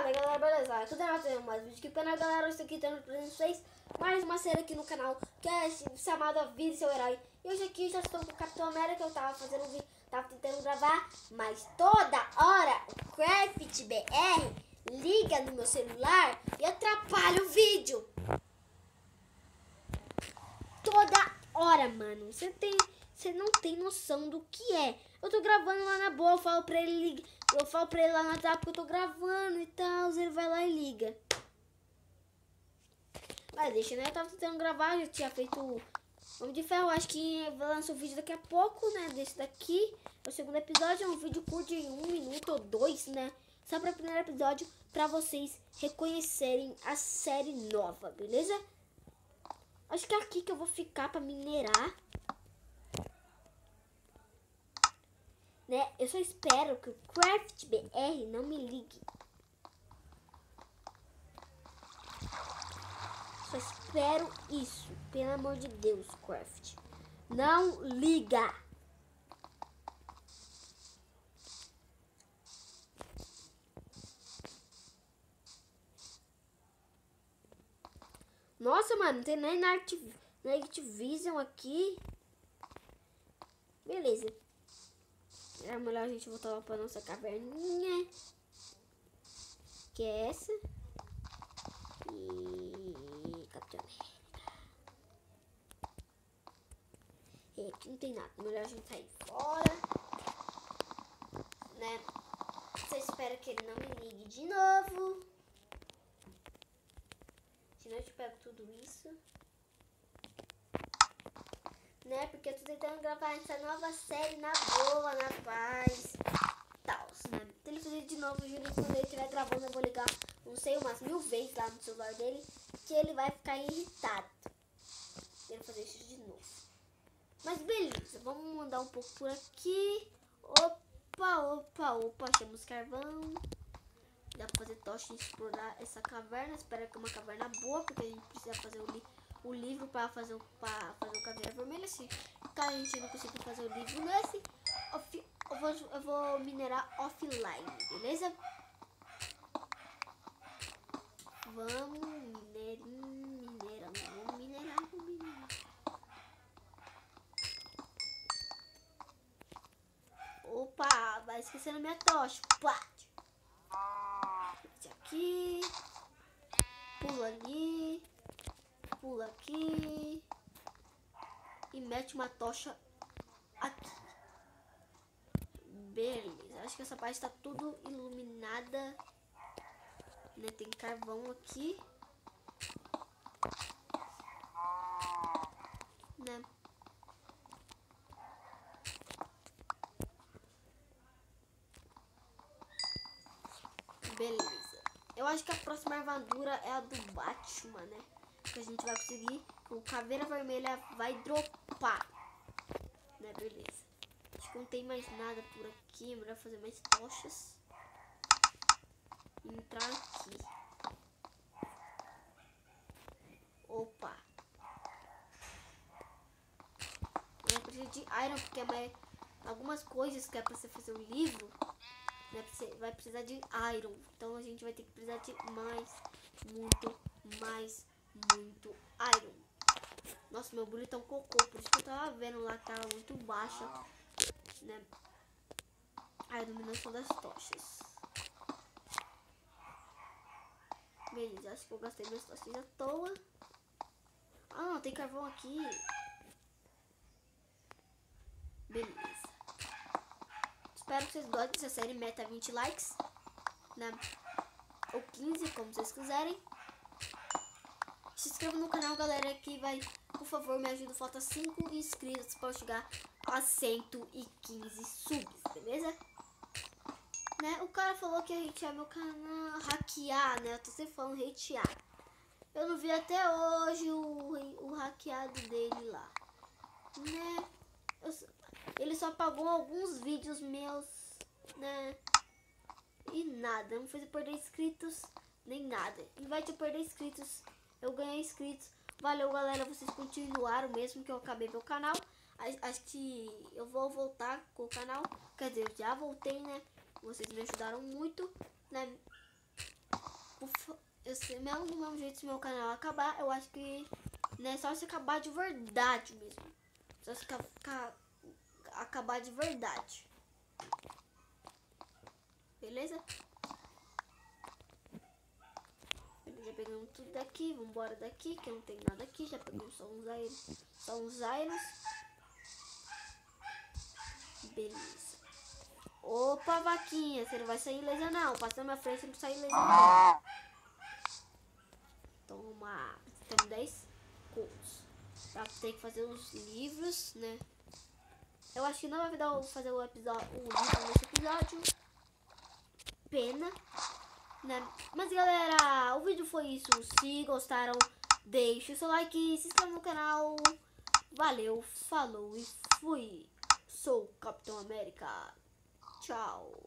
Fala galera, beleza? Tudo bem? Fazendo mais vídeo aqui para canal, galera. Hoje aqui tendo pra vocês mais uma série aqui no canal que é chamada Vire Seu Herói. E hoje aqui já estou com o Capitão América. Eu tava fazendo um vídeo, tava tentando gravar, mas toda hora o Craft BR liga no meu celular e atrapalha o vídeo. Toda hora, mano. Você não tem noção do que é. Eu tô gravando lá na boa, eu falo pra ele lá no WhatsApp que eu tô gravando e tal, ele vai lá e liga. Mas deixa, né? Eu tava tentando gravar, já tinha feito Homem de Ferro, acho que vai lançar o vídeo daqui a pouco, né? Desse daqui, é o segundo episódio, é um vídeo curto de 1 minuto ou 2, né? Só para o primeiro episódio, pra vocês reconhecerem a série nova, beleza? Acho que é aqui que eu vou ficar pra minerar. Né? Eu só espero que o Craft BR não me ligue. Só espero isso. Pelo amor de Deus, Craft. Não liga. Nossa, mano, não tem nem Night Vision aqui. Beleza. É melhor a gente voltar lá pra nossa caverninha. Que é essa. E Capitão América. E aqui não tem nada. Melhor a gente sair fora. Né? Você espera que ele não me ligue de novo. Senão eu te pego tudo isso. Né? Porque eu tô tentando gravar essa nova série na boa, na paz, tal, né? Se ele fazer de novo, eu juro que quando ele estiver gravando eu vou ligar, não sei, umas 1000 vezes lá no celular dele, que ele vai ficar irritado. Ele fazer isso de novo. Mas beleza, vamos mudar um pouco por aqui. Opa, achamos carvão. Dá pra fazer tocha e explorar essa caverna. Espero que é uma caverna boa, porque a gente precisa fazer o livro para fazer o caveira vermelha. Se caso a gente não conseguir fazer o livro nesse, eu vou minerar offline, beleza? Vamos minerar. Opa, vai esquecendo minha tocha. Pá. Esse aqui. Pula ali. Pula aqui e mete uma tocha aqui. Beleza, acho que essa parte está tudo iluminada, né? Tem carvão aqui, né? Beleza, eu acho que a próxima armadura é a do Batman, né? Que a gente vai conseguir, o caveira vermelha vai dropar, né? Beleza, acho que não tem mais nada por aqui. É melhor fazer mais tochas e entrar aqui. Opa, eu preciso de iron, porque algumas coisas que é pra você fazer o livro, né, você vai precisar de iron. Então a gente vai ter que precisar de muito iron. Nossa, meu brilho tá um cocô, por isso que eu tava vendo lá que tava muito baixa, né, a iluminação das tochas. Beleza, acho que eu gastei minhas tochas à toa. Ah, não, tem carvão aqui. Beleza. Espero que vocês gostem dessa série, meta 20 likes, né, ou 15, como vocês quiserem. Se inscreva no canal, galera, que vai, por favor, me ajuda. Falta 5 inscritos para chegar a 115 subs, beleza? Né? O cara falou que ia hatear meu canal, hackear, né? Eu tô sempre falando hatear. Eu não vi até hoje o hackeado dele lá, né? Ele só pagou alguns vídeos meus, né? E nada, não fez eu perder inscritos, nem nada. Em vez de eu perder inscritos, eu ganhei inscritos. Valeu, galera, vocês continuaram mesmo que eu acabei meu canal. Acho que eu vou voltar com o canal. Quer dizer, eu já voltei, né? Vocês me ajudaram muito, né? mesmo do mesmo jeito, se meu canal acabar, eu acho que não é só se acabar de verdade mesmo. Só se acabar de verdade. Beleza? Já pegamos tudo daqui, vamos embora daqui, que não tem nada aqui. Já pegamos só uns irons. Beleza. Opa, vaquinha, você não vai sair ilesa não. Passa na minha frente, você não sai ilesa não. Toma. Temos 10 contos. Tá, tem que fazer os livros, né? Eu acho que não vai dar fazer o livro nesse episódio. Pena. Né? Mas galera, o vídeo foi isso. Se gostaram, deixe o seu like e se inscreva no canal. Valeu, falou e fui. Sou o Capitão América. Tchau.